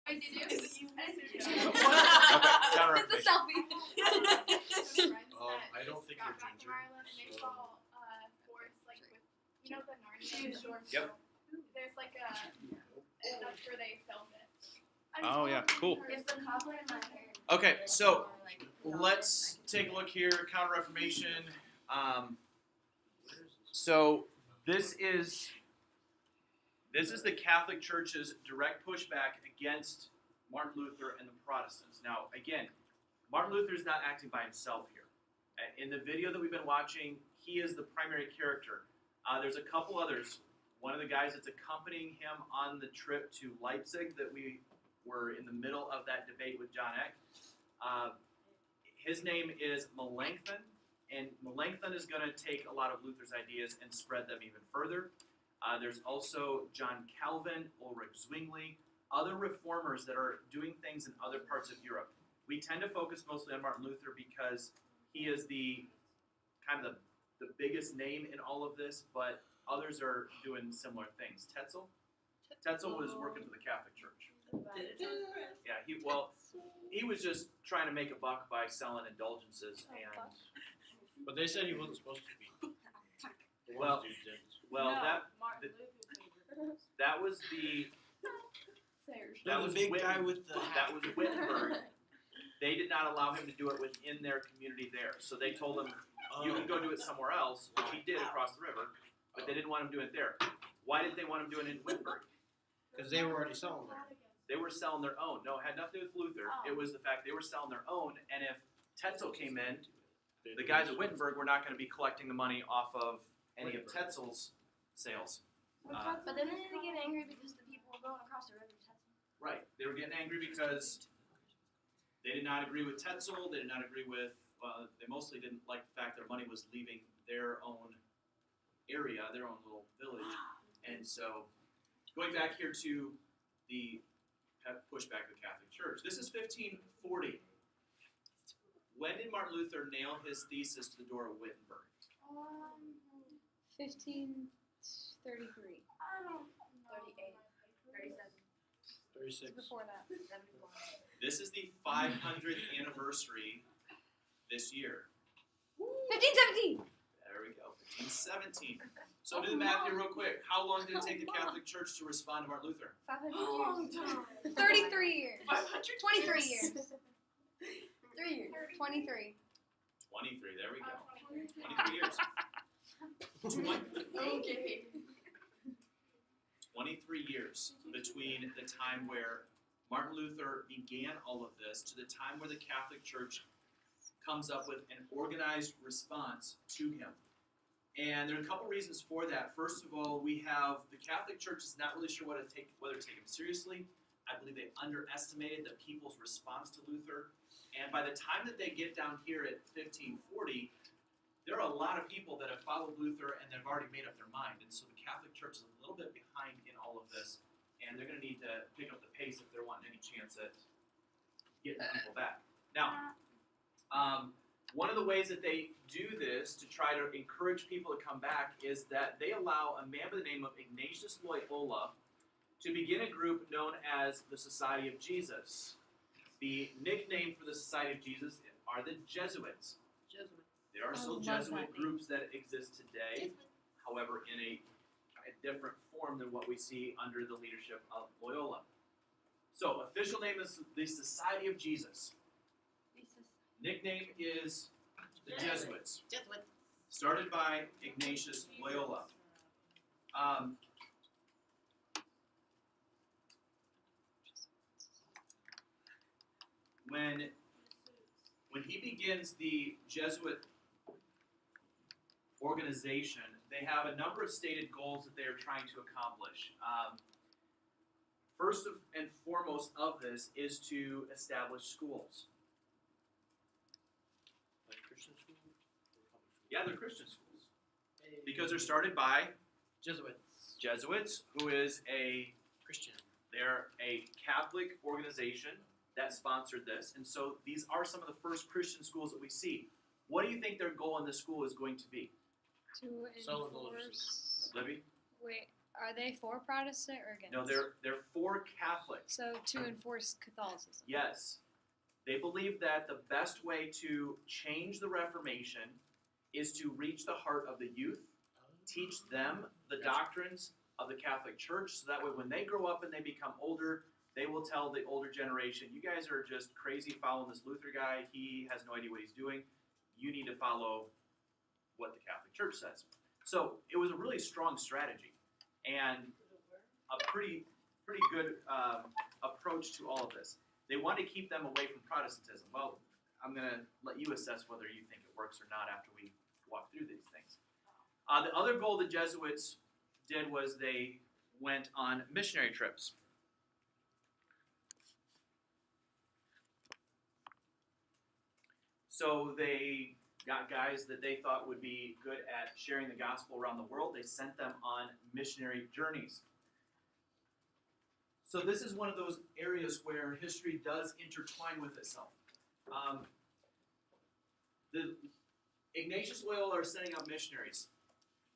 Did you? Is it you? Okay, counter it's a information. selfie. I don't think you're ginger. They saw forest like with the Narnia short Yep. film? There's like and that's where they filmed it. Oh, yeah, cool. It's the cobbler in my hair. Okay, so let's take a look here. Counter Reformation. So this is the Catholic Church's direct pushback against Martin Luther and the Protestants. Now, again, Martin Luther is not acting by himself here. In the video that we've been watching, he is the primary character. There's a couple others. One of the guys that's accompanying him on the trip to Leipzig that we were in the middle of that debate with John Eck. His name is Melanchthon, and Melanchthon is going to take a lot of Luther's ideas and spread them even further. There's also John Calvin, Ulrich Zwingli, other reformers that are doing things in other parts of Europe. We tend to focus mostly on Martin Luther because he is the kind of the biggest name in all of this, but others are doing similar things. Tetzel was working for the Catholic Church. Yeah, he was just trying to make a buck by selling indulgences, and But they said he wasn't supposed to be. well, that was The big guy with the that was Wittenberg. They did not allow him to do it within their community there, so they told him you can go do it somewhere else, which he did across the river, but they didn't want him doing it there. Why did they want him doing it in Wittenberg? Because they were already selling there. They were selling their own. No, it had nothing to do with Luther. It was the fact they were selling their own, and if Tetzel came in, the guys at Wittenberg were not going to be collecting the money off of any of Tetzel's sales. But then they get angry because the people were going across the river. Right. They were getting angry because they did not agree with Tetzel. They did not agree with, they mostly didn't like the fact their money was leaving their own area, their own little village. And so, going back here to the pushback of the Catholic Church. This is 1540. When did Martin Luther nail his thesis to the door of Wittenberg? 1533. 38. 37. 36. Before that. 71. This is the 500th anniversary this year. 1517. There we go, 1517. So do the math here real quick. How long did it take the Catholic Church to respond to Martin Luther? 500 Long years. time. 33 years. 500 23 years. 3 years. 23. 23, there we go. 23 years. Okay. 23 years between the time where Martin Luther began all of this to the time where the Catholic Church comes up with an organized response to him. And there are a couple reasons for that. First of all, we have the Catholic Church is not really sure whether to take him seriously. I believe they underestimated the people's response to Luther. And by the time that they get down here at 1540, there are a lot of people that have followed Luther and they've already made up their mind. And so the Catholic Church is a little bit behind in all of this. And they're going to need to pick up the pace if they're wanting any chance at getting people back. Now, one of the ways that they do this to try to encourage people to come back is that they allow a man by the name of Ignatius Loyola to begin a group known as the Society of Jesus. The nickname for the Society of Jesus are the Jesuits. There are still Jesuit groups that exist today, however, in a different form than what we see under the leadership of Loyola. So, official name is the Society of Jesus. Nickname is the Jesuits. Started by Ignatius Loyola. When he begins the Jesuit organization, they have a number of stated goals that they are trying to accomplish. First and foremost of this is to establish schools. Like Christian schools? Yeah, they're Christian schools. Because they're started by Jesuits. who is Christian. they're a Catholic organization that sponsored this. And so these are some of the first Christian schools that we see. What do you think their goal in this school is going to be? To Selling enforce. Libby? Wait. Are they for Protestant or against? No, they're for Catholic. So to enforce Catholicism. Yes. They believe that the best way to change the Reformation is to reach the heart of the youth, teach them the doctrines of the Catholic Church, so that way when they grow up and they become older, they will tell the older generation, you guys are just crazy following this Luther guy. He has no idea what he's doing. You need to follow what the Catholic Church says. So it was a really strong strategy and a pretty good approach to all of this. They wanted to keep them away from Protestantism. Well, I'm going to let you assess whether you think it works or not after we walk through these things. The other goal the Jesuits did was they went on missionary trips. So they got guys that they thought would be good at sharing the gospel around the world. They sent them on missionary journeys. So this is one of those areas where history does intertwine with itself. The Ignatius Loyola are sending out missionaries.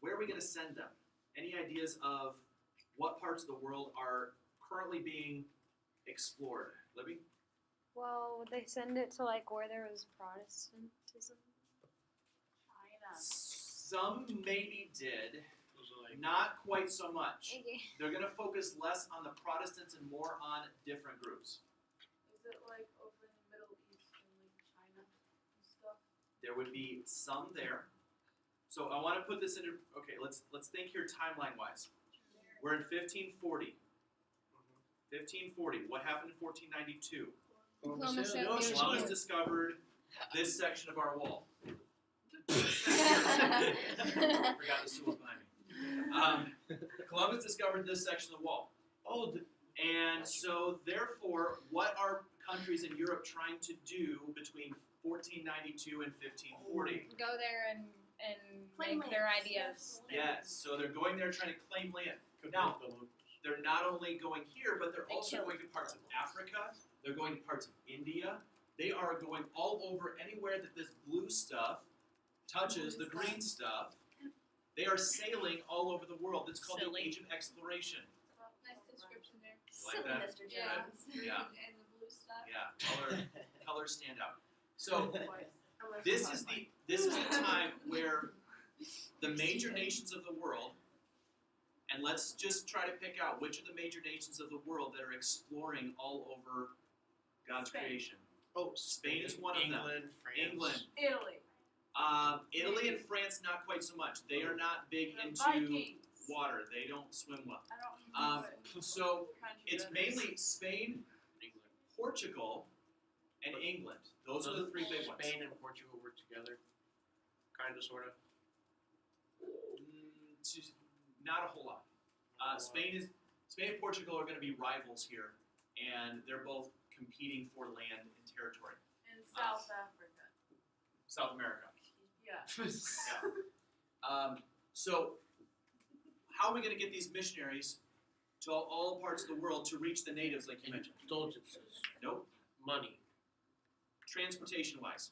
Where are we going to send them? Any ideas of what parts of the world are currently being explored? Libby? Well, would they send it to like where there was Protestantism? China. Some maybe did, Those are like not quite so much. Okay. They're going to focus less on the Protestants and more on different groups. Is it like over in the Middle East and like China and stuff? There would be some there. So I want to put this into, okay, let's think here timeline-wise. We're in 1540. 1540. What happened in 1492? Columbus sailed the ocean. Columbus discovered this section of our wall. Yeah. Forgot the stool behind me. Columbus discovered this section of the wall. Oh, And so, therefore, what are countries in Europe trying to do between 1492 and 1540? Go there and Claim make their lands. ideas. Yes, so they're going there trying to claim land. Now, they're not only going here, but they're They also kill going to parts of Africa. They're going to parts of India. They are going all over anywhere that this blue stuff touches the green stuff. They are sailing all over the world. It's called the Silly. Age of Exploration. Nice description there. Like Silly that? Mr. Yeah. Jones. Yeah. And the blue stuff. Yeah, colors stand out. So this is the time where the major nations of the world, and let's just try to pick out which are the major nations of the world that are exploring all over God's Spain. creation. Oh, Spain is one of them. England, France. England. Italy. Italy and France, not quite so much. They are not big The into Vikings. water. They don't swim well. I don't know So country it's that is. mainly Spain, England. Portugal, and England. Those are the three big ones. Spain and Portugal work together, kind of, sort of. Not a whole lot. Spain and Portugal are going to be rivals here, and they're both competing for land and territory. In South Africa. South America. Yeah. So, how are we going to get these missionaries to all parts of the world to reach the natives, like you mentioned? Indulgences. Nope. Money. Transportation-wise,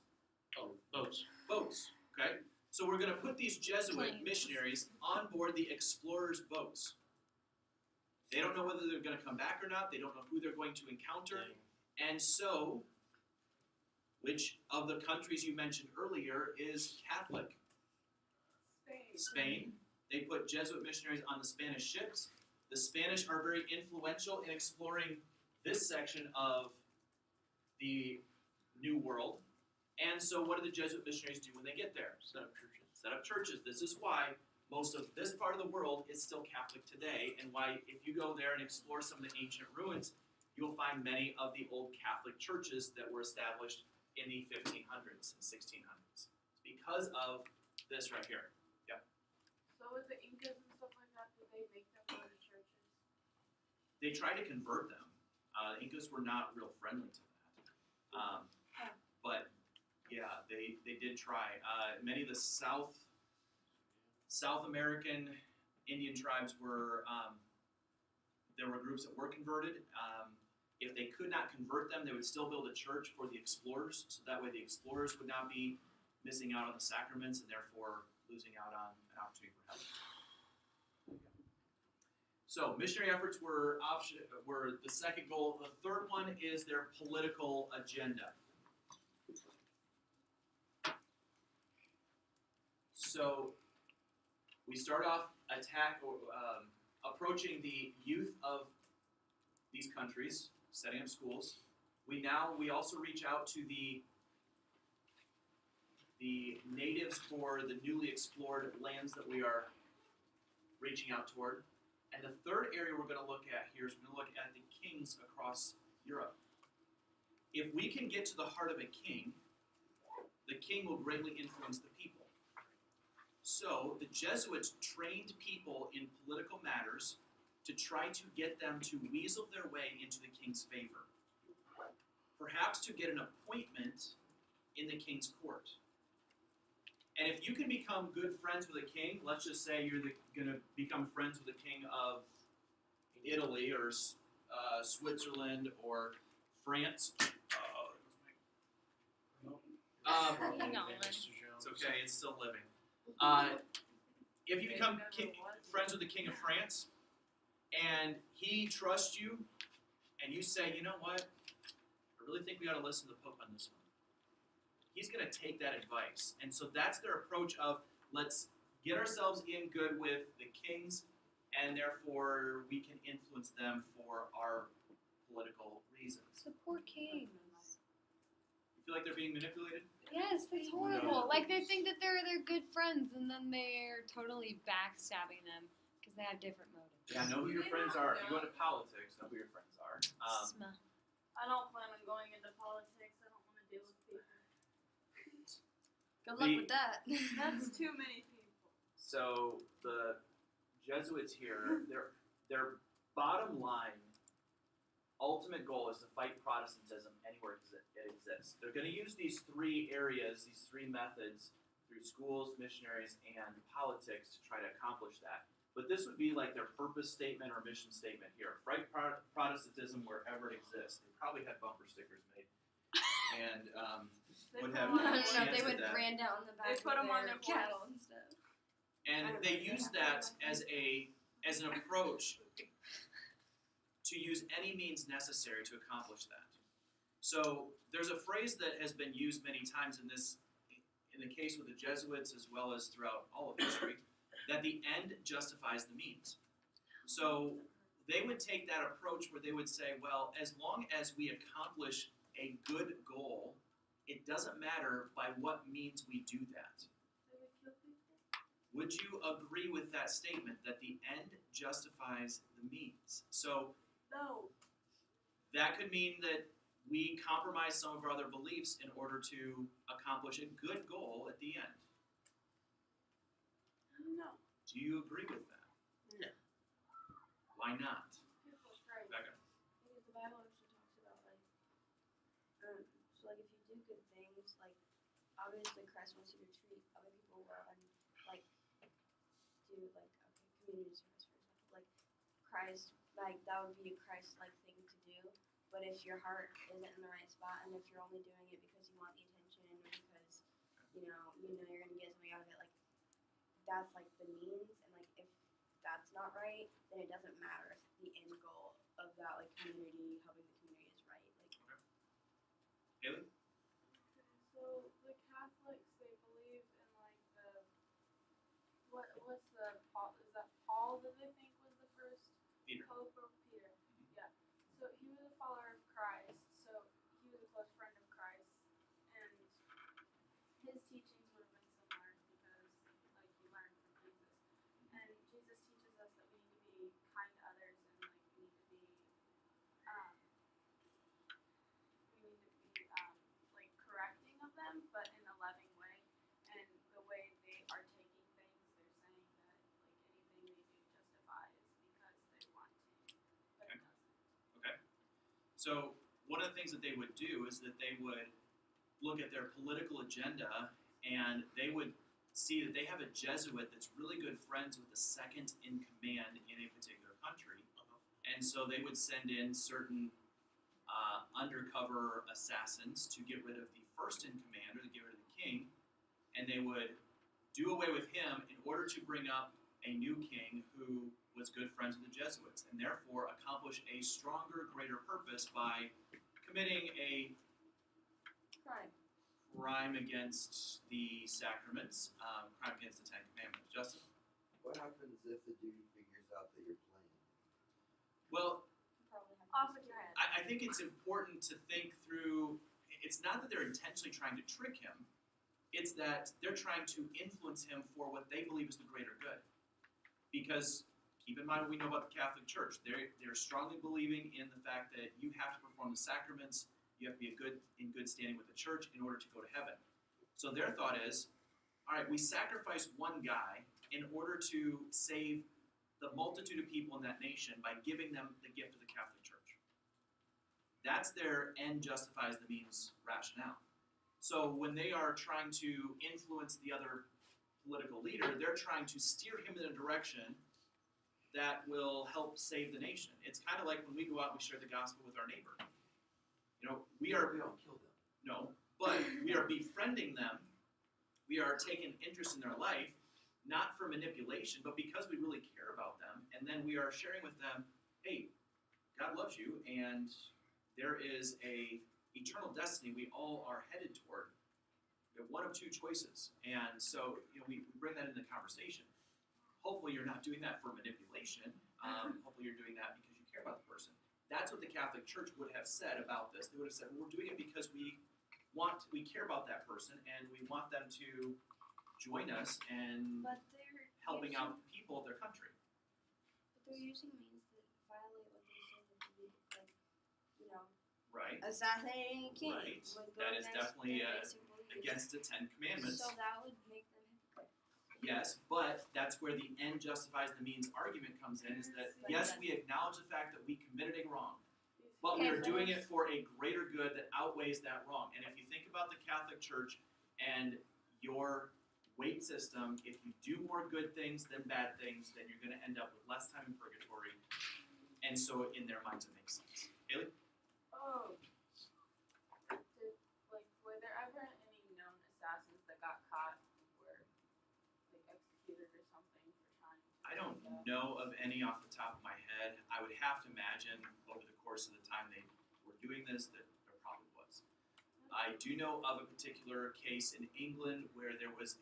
Oh, boats. boats. Okay. So we're going to put these Jesuit Planes. missionaries on board the explorers' boats. They don't know whether they're going to come back or not. They don't know who they're going to encounter. And so, which of the countries you mentioned earlier is Catholic? Spain. They put Jesuit missionaries on the Spanish ships. The Spanish are very influential in exploring this section of the New World. And so what do the Jesuit missionaries do when they get there? Set up churches. Set up churches. This is why most of this part of the world is still Catholic today, and why if you go there and explore some of the ancient ruins, you'll find many of the old Catholic churches that were established in the 1500s and 1600s. It's because of this right here. Yep. So with the Incas and stuff like that, did they make them go to churches? They tried to convert them. Incas were not real friendly to that. But yeah, they did try. Many of the South American Indian tribes were, there were groups that were converted. If they could not convert them, they would still build a church for the explorers, so that way the explorers would not be missing out on the sacraments and therefore losing out on an opportunity for heaven. So missionary efforts were the second goal. The third one is their political agenda. So we start off approaching the youth of these countries, setting up schools. We also reach out to the natives for the newly explored lands that we are reaching out toward. And the third area we're going to look at here is we're going to look at the kings across Europe. If we can get to the heart of a king, the king will greatly influence the people. So the Jesuits trained people in political matters to try to get them to weasel their way into the king's favor. Perhaps to get an appointment in the king's court. And if you can become good friends with a king, let's just say you're going to become friends with the king of Italy or Switzerland or France. Hang on. It's okay, it's still living. If you become friends with the king of France and he trusts you and you say, you know what, I really think we ought to listen to the Pope on this one. He's going to take that advice. And so that's their approach of, let's get ourselves in good with the kings, and therefore we can influence them for our political reasons. The poor kings. You feel like they're being manipulated? Yes, that's horrible. Like they think that they're their good friends, and then they're totally backstabbing them because they have different motives. Yeah, know who your friends are. If you go into politics, know who your friends are. I don't plan on going into politics. I don't want to deal with people. Good luck with that. That's too many people. So the Jesuits here, their bottom line, ultimate goal is to fight Protestantism anywhere it exists. They're going to use these three areas, these three methods, through schools, missionaries, and politics to try to accomplish that. But this would be like their purpose statement or mission statement here. Fight Protestantism wherever it exists. They probably had bumper stickers made. And would have they would brand out on the back. They put them on their cattle and stuff. And they use that as an approach to use any means necessary to accomplish that. So there's a phrase that has been used many times in the case with the Jesuits as well as throughout all of history, that the end justifies the means. So they would take that approach where they would say, well, as long as we accomplish a good goal, it doesn't matter by what means we do that. Would you agree with that statement, that the end justifies the means? So No. that could mean that we compromise some of our other beliefs in order to accomplish a good goal at the end. No. Do you agree with that? No. Why not? People cry. Becca. Because the Bible actually talks about so if you do good things, obviously Christ wants you to treat other people well and do community service, for example. Christ, that would be a Christ-like thing to do. But if your heart isn't in the right spot, and if you're only doing it because you want the attention or because you're gonna get something out of it, that's the means. And if that's not right, then it doesn't matter if the end goal of that community, helping the community, is right. Haley? So the Catholics, they believe in what's the Paul? Is that Paul that they think was the first Peter. Pope or Peter? Yeah. So he was a follower of Christ. So he was a close friend of Christ, and his teachings would have been similar because he learned from Jesus. And Jesus teaches us that we need to be kind to others and we need to be correcting of them, but in a loving way. And the way they are taking things, they're saying that anything they do justifies because they want to, but it doesn't. Okay. So one of the things that they would do is that they would look at their political agenda and they would see that they have a Jesuit that's really good friends with the second in command in a particular country. And so they would send in certain undercover assassins to get rid of the first in command or to get rid of the king, and they would do away with him in order to bring up a new king who was good friends with the Jesuits, and therefore accomplish a stronger, greater purpose by committing a Crime. crime against the sacraments, crime against the Ten Commandments. Justin? What happens if the dude figures out that you're playing? Well, Probably have Off with your head. I think it's important to think through. It's not that they're intentionally trying to trick him. It's that they're trying to influence him for what they believe is the greater good. Because keep in mind what we know about the Catholic Church. They're strongly believing in the fact that you have to perform the sacraments. You have to be in good standing with the church in order to go to heaven. So their thought is, all right, we sacrifice one guy in order to save the multitude of people in that nation by giving them the gift of the Catholic Church. That's their end justifies the means rationale. So when they are trying to influence the other political leader, they're trying to steer him in a direction that will help save the nation. It's kind of like when we go out and we share the gospel with our neighbor. You know, we don't kill them. No, but we are befriending them. We are taking interest in their life, not for manipulation, but because we really care about them. And then we are sharing with them, hey, God loves you, and there is a eternal destiny we all are headed toward. We have one of two choices. And so, we bring that into the conversation. Hopefully you're not doing that for manipulation. Hopefully you're doing that because you care about the person. That's what the Catholic Church would have said about this. They would have said, well, we're doing it because we care about that person, and we want them to join us and But they're helping using, out the people of their country. But they're using means that violate what they say that they do, like, Right? assassinating a king. Right. Would go That is against definitely their basic beliefs. Against the Ten Commandments. So that would make them hypocrite. Yes, but that's where the end justifies the means argument comes in, is that, yes, we acknowledge the fact that we committed a wrong, but we Okay, are but doing it for a greater good that outweighs that wrong. And if you think about the Catholic Church and your weight system, if you do more good things than bad things, then you're going to end up with less time in purgatory. And so in their minds, it makes sense. Haley? Oh. Were there ever any known assassins that got caught or executed or something for trying to I don't do that? know of any off the top of my head. I would have to imagine over the course of the time they were doing this that there probably was. I do know of a particular case in England where there was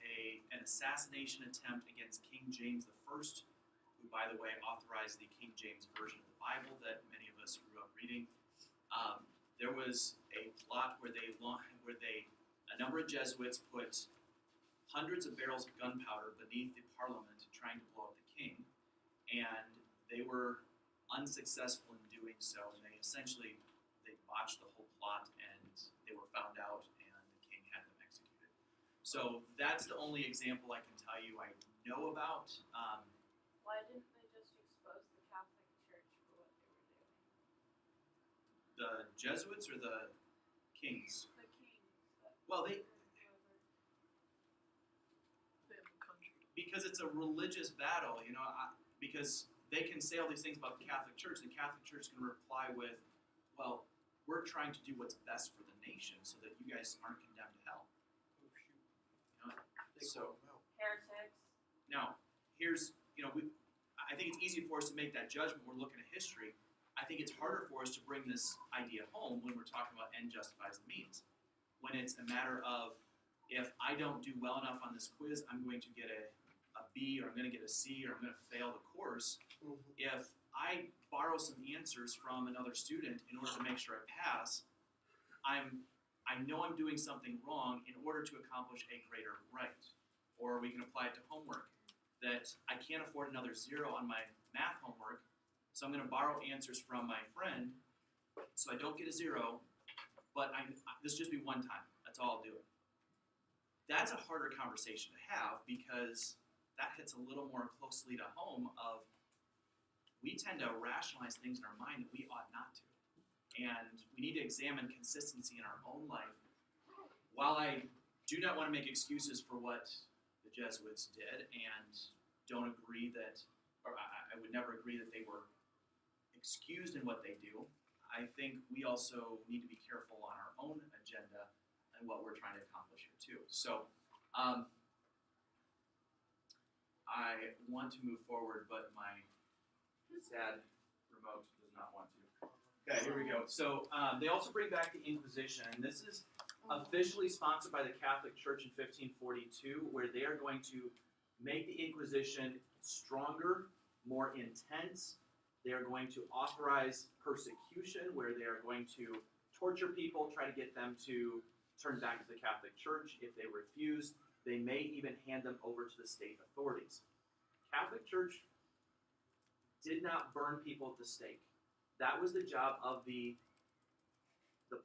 an assassination attempt against King James I, who, by the way, authorized the King James Version of the Bible that many of us grew up reading. There was a plot where a number of Jesuits put hundreds of barrels of gunpowder beneath the Parliament trying to blow up the king, and they were unsuccessful in doing so, and they botched the whole plot, and they were found out, and the king had them executed. So that's the only example I can tell you I know about. Why didn't they just expose the Catholic Church for what they were doing? The Jesuits or the kings? The kings. Well, whoever. because it's a religious battle, because they can say all these things about the Catholic Church, and the Catholic Church can reply with, well, we're trying to do what's best for the nation so that you guys aren't condemned to hell. So Heretics. now, here's, I think it's easy for us to make that judgment. We're looking at history. I think it's harder for us to bring this idea home when we're talking about end justifies the means. When it's a matter of, if I don't do well enough on this quiz, I'm going to get a B, or I'm going to get a C, or I'm going to fail the course. If I borrow some answers from another student in order to make sure I pass, I know I'm doing something wrong in order to accomplish a greater right. Or we can apply it to homework, that I can't afford another 0 on my math homework, so I'm going to borrow answers from my friend so I don't get a 0, but this will just be one time. That's all I'll do. That's a harder conversation to have because that hits a little more closely to home of, we tend to rationalize things in our mind that we ought not to. And we need to examine consistency in our own life. While I do not want to make excuses for what the Jesuits did and don't agree that, or I would never agree that they were excused in what they do, I think we also need to be careful on our own agenda and what we're trying to accomplish here too. So I want to move forward, but my Sad remote does not want to. Okay, here we go. So they also bring back the Inquisition, and this is officially sponsored by the Catholic Church in 1542, where they are going to make the Inquisition stronger, more intense. They are going to authorize persecution, where they are going to torture people, try to get them to turn back to the Catholic Church. If they refuse, they may even hand them over to the state authorities. Catholic Church did not burn people at the stake. That was the job of the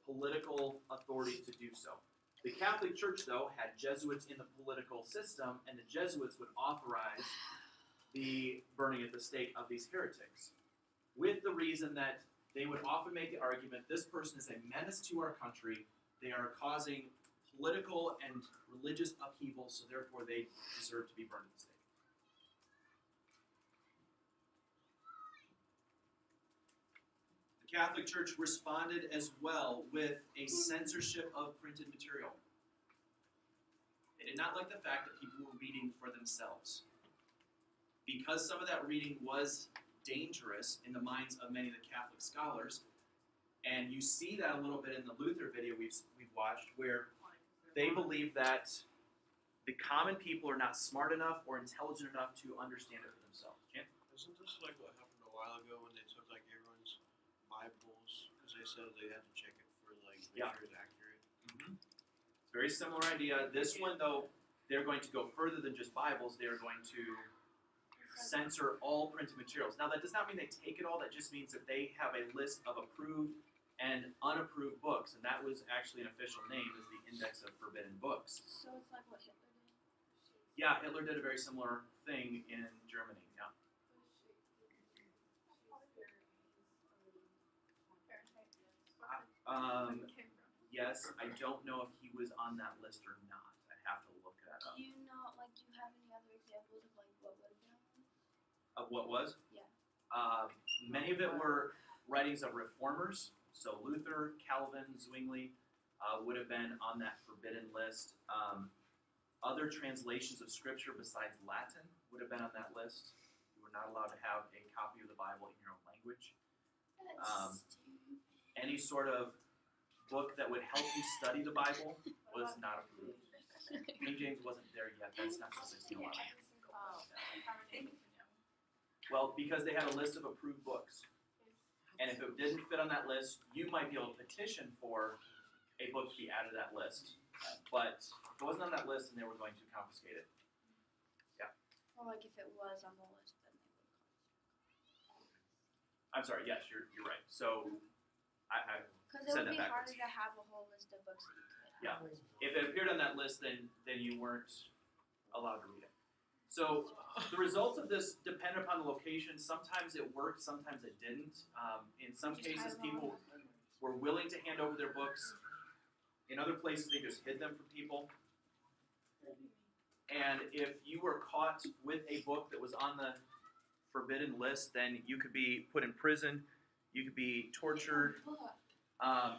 political authorities to do so. The Catholic Church, though, had Jesuits in the political system, and the Jesuits would authorize the burning at the stake of these heretics, with the reason that they would often make the argument, this person is a menace to our country, they are causing political and religious upheaval, so therefore they deserve to be burned at the stake. The Catholic Church responded as well with a censorship of printed material. They did not like the fact that people were reading for themselves. Because some of that reading was dangerous in the minds of many of the Catholic scholars, and you see that a little bit in the Luther video we've watched, where they believe that the common people are not smart enough or intelligent enough to understand it for themselves. Jan? Isn't this like what happened a while ago when they took like everyone's Bibles because they said they had to check it for like make sure it's accurate? Mm-hmm. It's a very similar idea. This one, though, they're going to go further than just Bibles. They are going to censor all printed materials. Now, that does not mean they take it all. That just means that they have a list of approved and unapproved books, and that was actually an official name, is the Index of Forbidden Books. So it's like what Hitler did? Yeah, Hitler did a very similar thing in Germany. Yeah. Yes, I don't know if he was on that list or not. I have to look that up. Do you know, like, do you have any other examples of like what would have been on it? Of what was? Yeah. Many of it were writings of reformers. So Luther, Calvin, Zwingli would have been on that forbidden list. Other translations of Scripture besides Latin would have been on that list. You were not allowed to have a copy of the Bible in your own language. Any sort of book that would help you study the Bible was not approved. King James wasn't there yet. That's not till 1611. Well, because they had a list of approved books. And if it didn't fit on that list, you might be able to petition for a book to be added to that list. But if it wasn't on that list, then they were going to confiscate it. Or like if it was on the list, then they would I'm sorry, yes, you're right. So, I because it said would that be backwards. harder to have a whole list of books that you could. Yeah. If it appeared on that list, then you weren't allowed to read it. So the results of this depend upon the location. Sometimes it worked, sometimes it didn't. In some cases, people were willing to hand over their books. In other places, they just hid them from people. And if you were caught with a book that was on the forbidden list, then you could be put in prison, you could be tortured,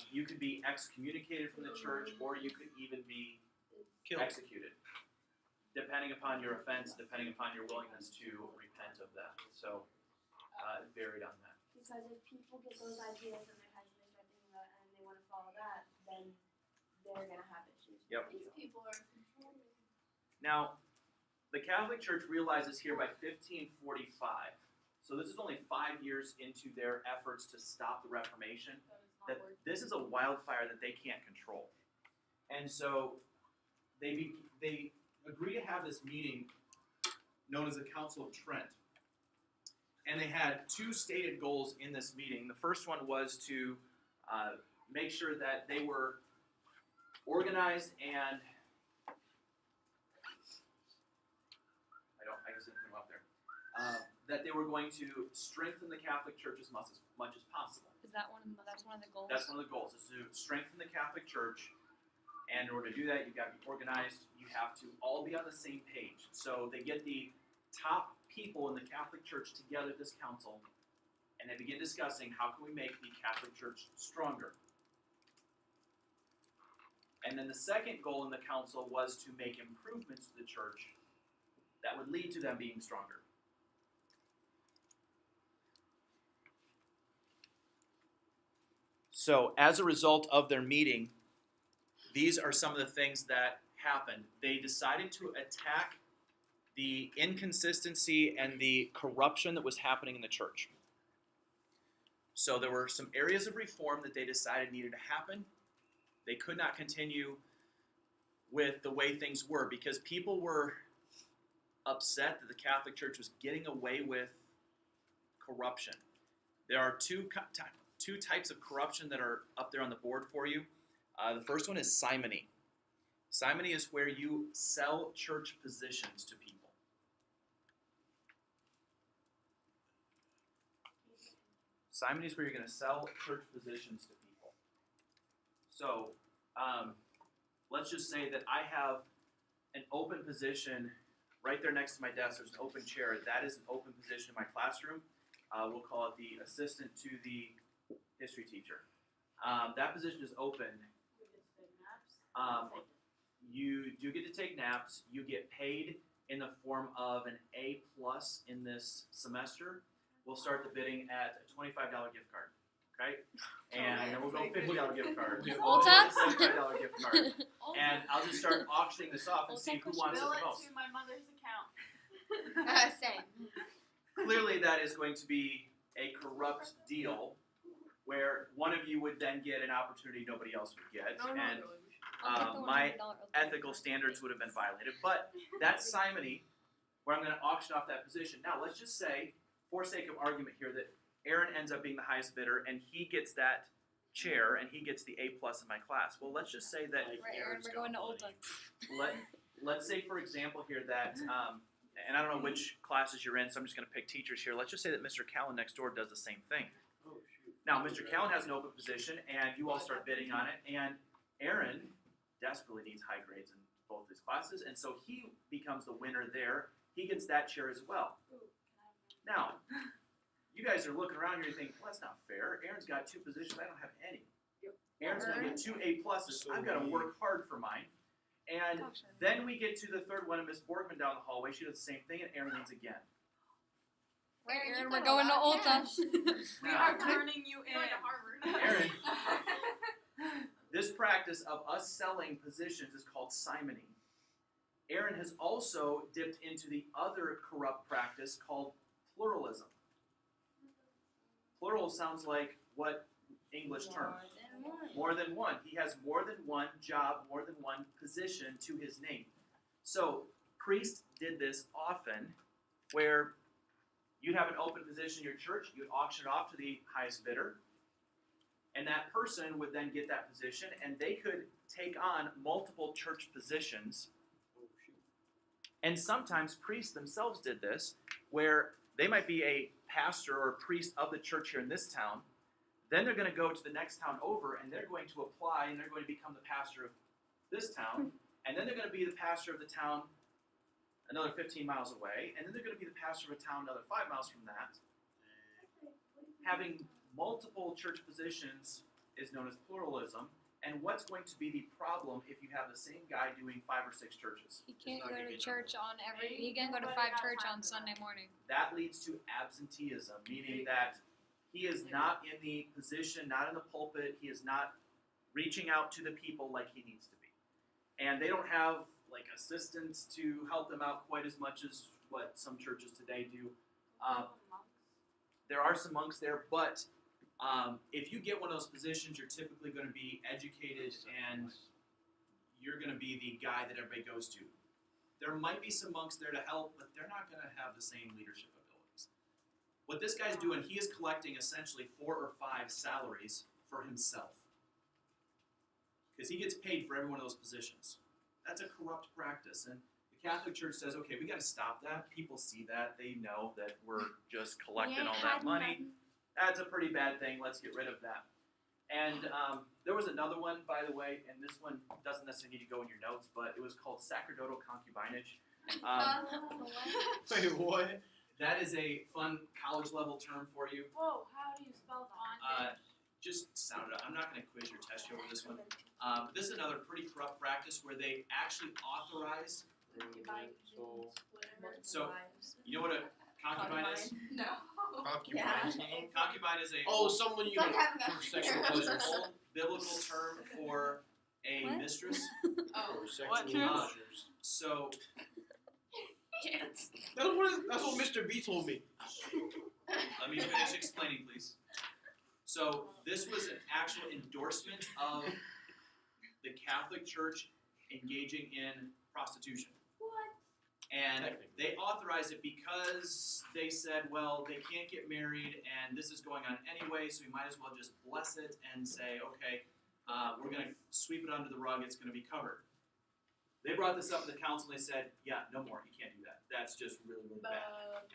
you could be excommunicated from the church, or you could even be executed, depending upon your offense, depending upon your willingness to repent of that. So, it varied on that. Because if people get those ideas and their heads and they start thinking about it and they want to follow that, then they're gonna have issues. Yep. These People are controlling. Now, the Catholic Church realizes here by 1545, so this is only 5 years into their efforts to stop the Reformation, that this is a wildfire that they can't control. And so they agree to have this meeting known as the Council of Trent. And they had two stated goals in this meeting. The first one was to make sure that they were organized and I guess I didn't come up there. That they were going to strengthen the Catholic Church as much as possible. Is that's one of the goals? That's one of the goals, is to strengthen the Catholic Church. And in order to do that, you've got to be organized. You have to all be on the same page. So they get the top people in the Catholic Church together at this council, and they begin discussing how can we make the Catholic Church stronger. And then the second goal in the council was to make improvements to the church that would lead to them being stronger. So as a result of their meeting, these are some of the things that happened. They decided to attack the inconsistency and the corruption that was happening in the church. So there were some areas of reform that they decided needed to happen. They could not continue with the way things were because people were upset that the Catholic Church was getting away with corruption. There are two types of corruption that are up there on the board for you. The first one is simony. Simony is where you sell church positions to people. Simony is where you're going to sell church positions to people. So, let's just say that I have an open position right there next to my desk. There's an open chair. That is an open position in my classroom. We'll call it the assistant to the history teacher. That position is open. You do get to take naps. You get paid in the form of an A+ in this semester. We'll start the bidding at a $25 gift card, okay? And then we'll go $50 gift card. Ulta? $75 gift card. And I'll just start auctioning this off and see who wants it Bill the it most. to my mother's account. Same. Clearly, that is going to be a corrupt deal where one of you would then get an opportunity nobody else would get. And my ethical standards would have been violated. But that's simony, where I'm going to auction off that position. Now, let's just say, for sake of argument here, that Aaron ends up being the highest bidder, and he gets that chair, and he gets the A+ in my class. Well, let's just say that, Right, Aaron, we're going to Ulta. let's say, for example, here that, and I don't know which classes you're in, so I'm just going to pick teachers here. Let's just say that Mr. Callan next door does the same thing. Oh, shoot. Now, Mr. Callan has an open position, and you all start bidding on it, and Aaron desperately needs high grades in both his classes, and so he becomes the winner there. He gets that chair as well. Now, you guys are looking around here and you think, well, that's not fair. Aaron's got 2 positions. I don't have any. Aaron's going to get 2 A+. I've got to work hard for mine. And then we get to the third one, and Miss Borgman down the hallway. She does the same thing, and Aaron wins again. Right, Aaron, You've we're got a going to lot of Ulta. We are turning you in. Going to Harvard. Aaron. This practice of us selling positions is called simony. Aaron has also dipped into the other corrupt practice called pluralism. Plural sounds like what English term? More than one. He has more than one job, more than one position to his name. So priests did this often, where you'd have an open position in your church, you'd auction it off to the highest bidder, and that person would then get that position, and they could take on multiple church positions. And sometimes priests themselves did this, where they might be a pastor or a priest of the church here in this town. Then they're going to go to the next town over, and they're going to apply, and they're going to become the pastor of this town. And then they're going to be the pastor of the town another 15 miles away. And then they're going to be the pastor of a town another 5 miles from that. Having multiple church positions is known as pluralism. And what's going to be the problem if you have the same guy doing 5 or 6 churches? He can't It's not go gonna to get church done. on he can go to 5 church on Sunday morning. That leads to absenteeism, meaning that he is not in the position, not in the pulpit, he is not reaching out to the people like he needs to be. And they don't have like assistants to help them out quite as much as what some churches today do. There are some monks there, but if you get one of those positions, you're typically going to be educated and you're going to be the guy that everybody goes to. There might be some monks there to help, but they're not going to have the same leadership abilities. What this guy's doing, he is collecting essentially 4 or 5 salaries for himself. Because he gets paid for every one of those positions. That's a corrupt practice. And the Catholic Church says, okay, we got to stop that. People see that. They know that we're just collecting all that money. That's a pretty bad thing. Let's get rid of that. And there was another one, by the way, and this one doesn't necessarily need to go in your notes, but it was called sacerdotal concubinage. Wait, what? That is a fun college-level term for you. Whoa, how do you spell bondage? Just sound it out. I'm not going to quiz your test you over this one. But this is another pretty corrupt practice where they actually authorize. So, you know what a Concubine is? No. Concubine. Concubine is a Oh, someone you It's like having for a sexual old pleasures. biblical term for a What? mistress. Oh. For sexual What? pleasures. So Yes. That's what Mr. B told me. let me finish explaining, please. So this was an actual endorsement of the Catholic Church engaging in prostitution. What? And Technically. they authorized it because they said, well, they can't get married and this is going on anyway, so we might as well just bless it and say, okay, we're going to sweep it under the rug, it's going to be covered. They brought this up to the council and they said, yeah, no more, you can't do that. That's just really, really bad.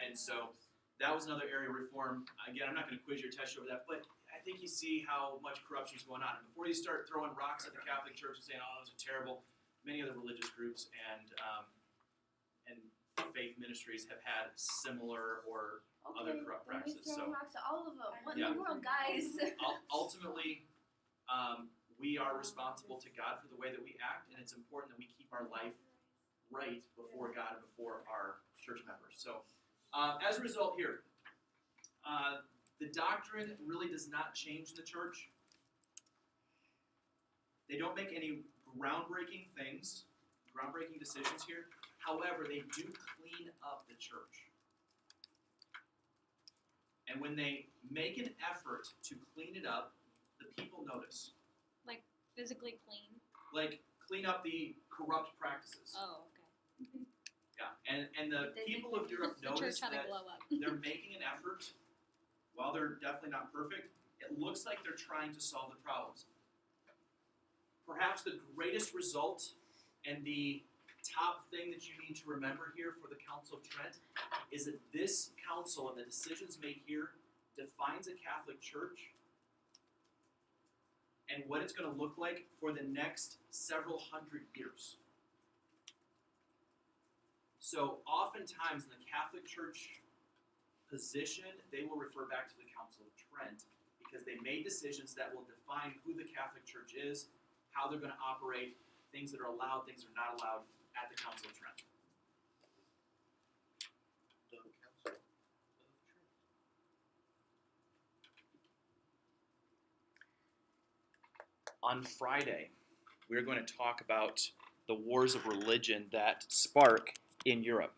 And so that was another area of reform. Again, I'm not going to quiz you or test you over that, but I think you see how much corruption is going on. And before you start throwing rocks at the Catholic Church and saying, oh, those are terrible, many other religious groups and faith ministries have had similar or other corrupt practices. Throwing So rocks at all of them. What Yeah. in the world, guys? ultimately, we are responsible to God for the way that we act, and it's important that we keep our life right before God and before our church members. So, as a result here, the doctrine really does not change in the church. They don't make any groundbreaking decisions here. However, they do clean up the church. And when they make an effort to clean it up, the people notice. Physically clean. Like, clean up the corrupt practices. Oh, okay. Yeah, and the people of Europe The notice church had to that glow up. they're making an effort. While they're definitely not perfect, it looks like they're trying to solve the problems. Perhaps the greatest result and the top thing that you need to remember here for the Council of Trent is that this council and the decisions made here defines a Catholic Church and what it's going to look like for the next several hundred years. So oftentimes in the Catholic Church position, they will refer back to the Council of Trent because they made decisions that will define who the Catholic Church is, how they're going to operate, things that are allowed, things that are not allowed at the Council of Trent. The Council of Trent. On Friday, we're going to talk about the wars of religion that spark in Europe.